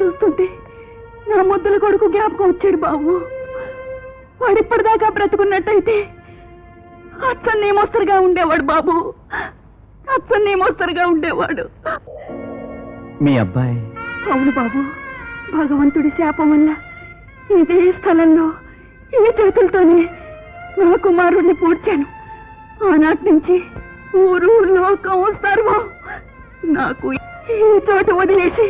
చూస్తుంటే నా ముద్దుల కొడుకు జ్ఞాపకం వచ్చాడు బాబు. వాడిప్పటిదాకా బ్రతుకున్నట్టయితే అచ్చన్ని మోస్తరుగా ఉండేవాడు బాబు, అచ్చన్ని మోస్తరుగా ఉండేవాడు. మీ అబ్బాయి? అవును బాబు, భగవంతుడి శాపం వల్ల ఇదే స్థలంలో ఈ చేతులతోనే నా కుమారుణ్ణి పూడ్చాను. ఆనాటి నుంచి ఊరు లోకం సర్వం నాకు ఈ చోటు వదిలేసి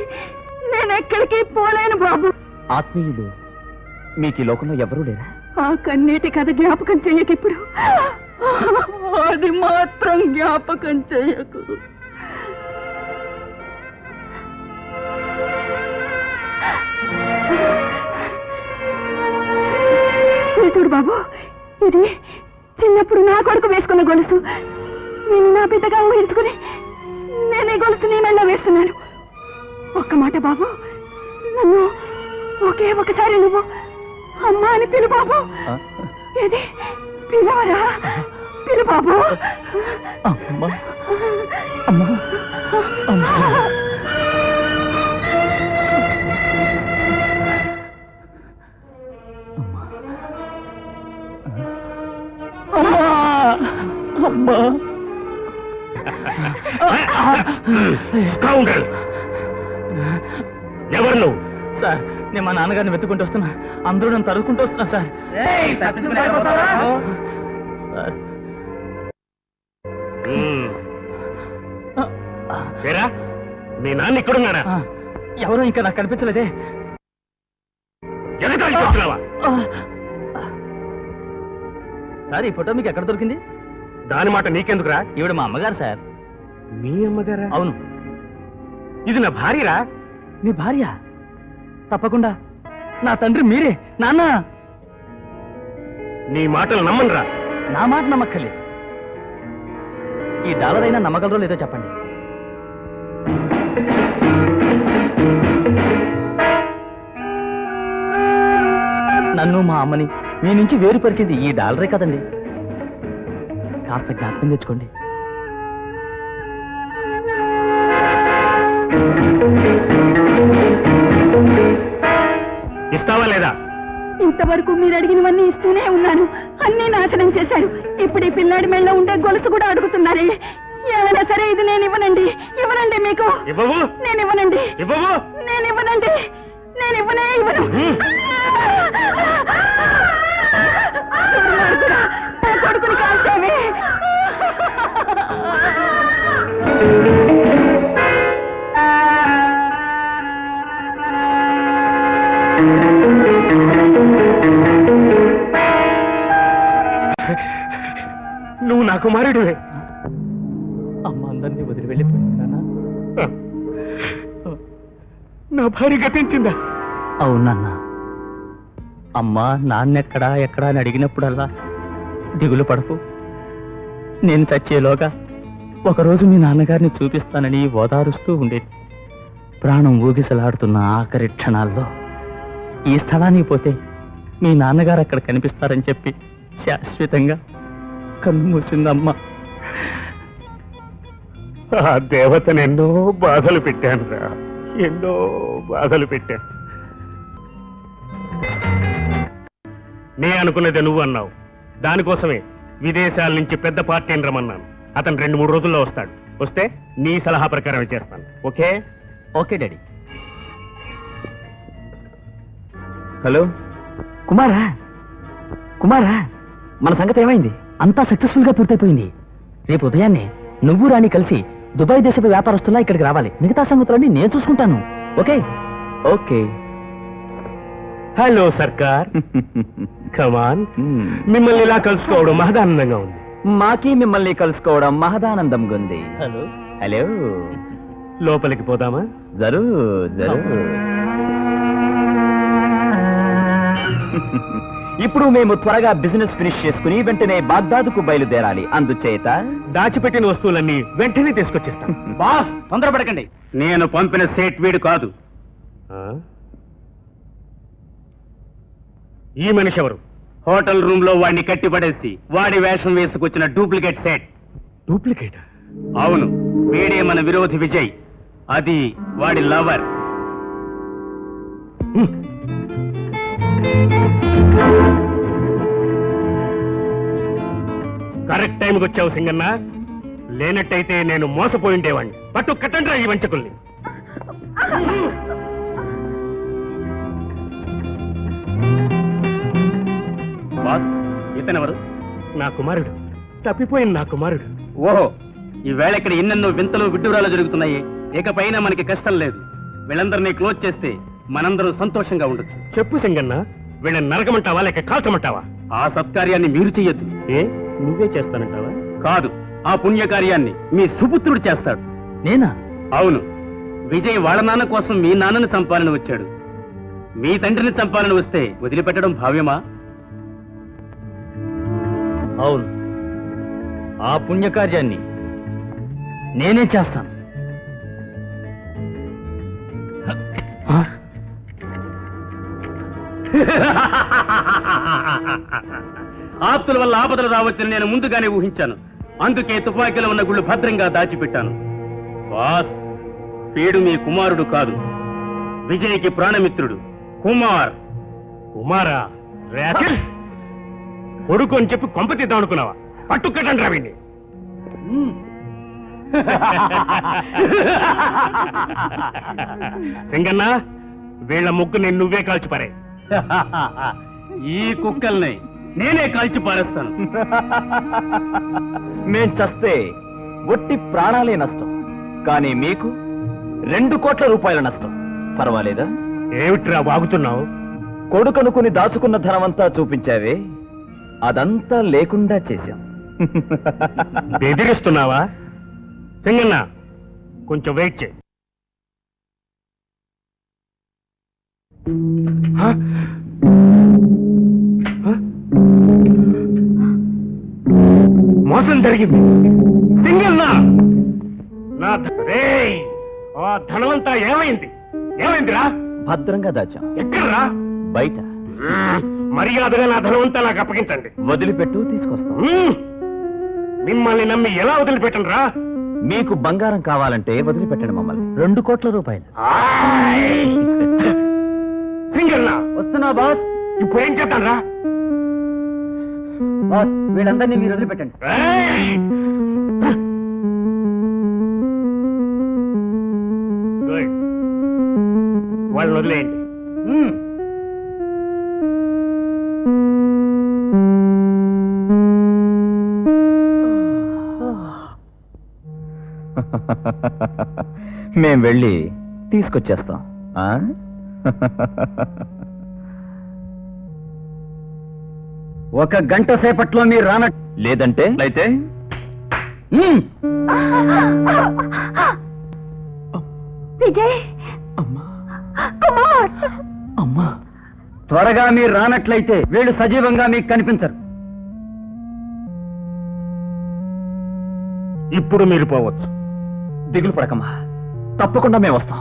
నేనెక్కడికి పోలేను బాబు. ఆత్మీయులు మీకు ఈ లోకంలో ఎవరూ లేరా? ఆ కన్నీటి కథ జ్ఞాపకం చెయ్యకు ఇప్పుడు, అది మాత్రం జ్ఞాపకం చెయ్యకు. చూడు బాబు, ఇది చిన్నప్పుడు నా కొడుకు వేసుకున్న గొలుసు. నేను నా బిడ్డగా ఊహించుకుని నేను ఈ గొలుసు నీ మెళ్ళో వేస్తున్నాను. ఒక్క మాట బాబు, నన్ను ఒకే ఒకసారి నువ్వు అమ్మా అని పిలు బాబు. ఏది పిలవరా? పిలు బాబు. ఎవరు నువ్వు? సార్, నేను మా నాన్నగారిని వెతుక్కుంటూ వస్తున్నా. అందరూ నన్ను తరుక్కుంటూ వస్తున్నా సార్. మీ నాన్న ఇక్కడున్నాడా? ఎవరో ఇంకా నాకు కనిపించలేదే. సార్, ఈ ఫోటో మీకు ఎక్కడ దొరికింది? దాని మాట నీకెందుకురా? ఈవిడ మా అమ్మగారు సార్. మీ అమ్మగారా? అవును. ఇది నా భార్యరా? మీ భార్య? తప్పకుండా. నా తండ్రి మీరే నాన్న. నీ మాటలు నమ్మనురా. నా మాట నమ్మక్కర్లేదు. ఈ డాలర్ అయినా నమ్మగలరో లేదో చెప్పండి. నన్ను మా అమ్మని మీ నుంచి వేరుపరిచింది ఈ డాలరే కదండి. కాస్త జ్ఞాపకం తెచ్చుకోండి. ఇస్తావా లేదా? ఇంతవరకు మీరు అడిగినవన్నీ ఇస్తూనే ఉన్నాను. అన్నీ నాశనం చేశారు. ఇప్పుడు ఈ పిల్లాడి మెళ్ళ ఉండే గొలుసు కూడా అడుగుతున్నారే. ఏమైనా సరే ఇది నేను ఇవ్వనండి. ఇవ్వనండి మీకు. నేను ఇవ్వనండి. నేను ఇవ్వనండి. నేను ఇవ్వనే ఇవ్వను. నా కొడుకుని కాల్చావే. నువ్వు నా కుమారుడివే. అమ్మ అందరినీ వదిలి వెళ్ళిపోయిందా? నా భార్య గతించిందా? అవునన్నా. అమ్మా నాన్నెక్కడా ఎక్కడా అని అడిగినప్పుడల్లా దిగులు పడకు, నేను చచ్చేలోగా ఒకరోజు మీ నాన్నగారిని చూపిస్తానని ఓదారుస్తూ ఉండేది. ప్రాణం ఊగిసలాడుతున్న ఆఖరి క్షణాల్లో ఈ స్థలానికి పోతే మీ నాన్నగారు అక్కడ కనిపిస్తారని చెప్పి శాశ్వతంగా కన్ను మూసిందమ్మా. ఆ దేవతను ఎన్నో బాధలు పెట్టాను రా, ఎన్నో బాధలు పెట్టాను. నే అనుకున్నది నువ్వు అన్నావు. దానికోసమే విదేశాల నుంచి పెద్ద పార్టీని రమ్మన్నాను. అతను 2-3 రోజుల్లో వస్తాడు. వస్తే నీ సలహా ప్రకారం చేస్తాను. ఓకే? Okay daddy. హలో కుమారా, కుమారా, మన సంగతి ఏమైంది? అంతా సక్సెస్ఫుల్ గా పూర్తయిపోయింది. రేపు ఉదయాన్నే నువ్వు రాణి కలిసి దుబాయ్ దేశపు వ్యాపారస్తులా ఇక్కడికి రావాలి. మిగతా సంగతులన్నీ నేను చూసుకుంటాను. ఓకే? ఓకే. హలో సర్కార్. కమాన్. మిమ్మల్ని ఇలా కలుసుకోవడం మహదానందంగా ఉంది. మాకి మిమ్మల్ని కలుసుకోవడం మహదానందంగా ఉంది. హలో. హలో. లోపలికి పోదామా? జరూర్ జరూర్. ఇప్పుడు మేము త్వరగా బిజినెస్ ఫినిష్ చేసుకుని వెంటనే బాగ్దాదుకు బయలుదేరాలి. అందుచేత దాచిపెట్టిన వస్తువులన్నీ వెంటనే తీసుకొచ్చేస్తాను. బాస్, తొందరపడకండి. నేను పంపిన సేట్ వీడు కాదు. ఈ మనిషి ఎవరు? హోటల్ రూమ్ లో వాడిని కట్టిపడేసి వాడి వేషం వేసుకొచ్చిన డూప్లికేట్ సేట్. డూప్లికేట్? అవును, వీడే మన విరోధి విజయ్. అది వాడి లవర్. కరెక్ట్ టైంకి వచ్చావు సింగన్న. లేనట్టయితే నేను మోసపోయిండేవాణ్ణి. పట్టు కట్టండి ఈ వంచకుల్ని. బాస్, ఇతనెవరు? నా కుమారుడు. తప్పిపోయిన నా కుమారుడు. ఓహో, ఈ వేళ ఇక్కడ ఎన్నెన్నో వింతలు విడ్డూరాలు జరుగుతున్నాయి. ఇకపైన మనకి కష్టం లేదు. వీళ్ళందరినీ క్లోజ్ చేస్తే మనందరూ సంతోషంగా ఉండొచ్చు. చెప్పు సింగన్న, వీళ్ళని నరకమంటావా లేక కాల్చమంటావా? ఆ సత్కార్యాన్ని మీరు చెయ్యొద్దు. ఏ, నువ్వే చేస్తానంటావా? కాదు, ఆ పుణ్యకార్యాన్ని మీ సుపుత్రుడు చేస్తాడు. నేనా? అవును. విజయ్ వాళ్ళ నాన్న కోసం మీ నాన్నను చంపాలని వచ్చాడు. మీ తండ్రిని చంపాలని వస్తే వదిలిపెట్టడం భావ్యమా? అవును, ఆ పుణ్యకార్యాన్ని నేనే చేస్తాను. ఆప్తుల వల్ల ఆపదలు రావచ్చని నేను ముందుగానే ఊహించాను. అందుకే తుపాకీలో ఉన్న గుళ్ళు భద్రంగా దాచిపెట్టాను. బాస్, వీడు మీ కుమారుడు కాదు, విజయ్కి ప్రాణమిత్రుడు కుమార్. కుమారా? కొడుకు అని చెప్పి కొంపతీద్దాం అనుకున్నావా? పట్టుకట్టండి రావిండి. సింగన్న, వీళ్ళ ముగ్గుని నువ్వే కాల్చి పారే. ఈ కుక్కల్ని నేనే కాల్చి పారేస్తాను. మేం చస్తే ఒట్టి ప్రాణాలే నష్టం, కానీ మీకు 2 కోట్ల రూపాయల నష్టం. పర్వాలేదా? ఏమిట్రా వాగుతున్నావు? కొడుకనుకుని దాచుకున్న ధనమంతా చూపించావే, అదంతా లేకుండా చేశాం. బెదిరిస్తున్నావా? సింగన్న, కొంచెం వెయిట్ చేయి. మోసం జరిగింది. సింగన్న, నా ఆ ధనమంతా ఏమైంది? ఏమైందిరా? భద్రంగా దాచాం. ఎక్కడ్రా? బయట. మర్యాదగా నా ధనమంతా నాకు అప్పగించండి. వదిలిపెట్టు, తీసుకొస్తాం. మిమ్మల్ని నమ్మి ఎలా వదిలిపెట్టను రా? మీకు బంగారం కావాలంటే వదిలిపెట్టండి మమ్మల్ని. 2 కోట్ల రూపాయలు. సింగన్న, వస్తున్నా బాస్. ఇప్పుడు ఏం చేద్దాం రా? బాస్, వీళ్ళందరినీ మీరు వదిలిపెట్టండి. గుడ్, వాళ్ళని వదిలేయండి. మేం వెళ్ళి తీసుకొచ్చేస్తాం. ఒక గంట సేపట్లో మీరు లేదంటే అయితే విజయ్, కుమార్, అమ్మా, త్వరగా మీరు రానట్లయితే వీళ్ళు సజీవంగా మీకు కనిపించరు. ఇప్పుడు మీరు పోవచ్చు. దిగులు పడకమ్మా, తప్పకుండా మేము వస్తాం.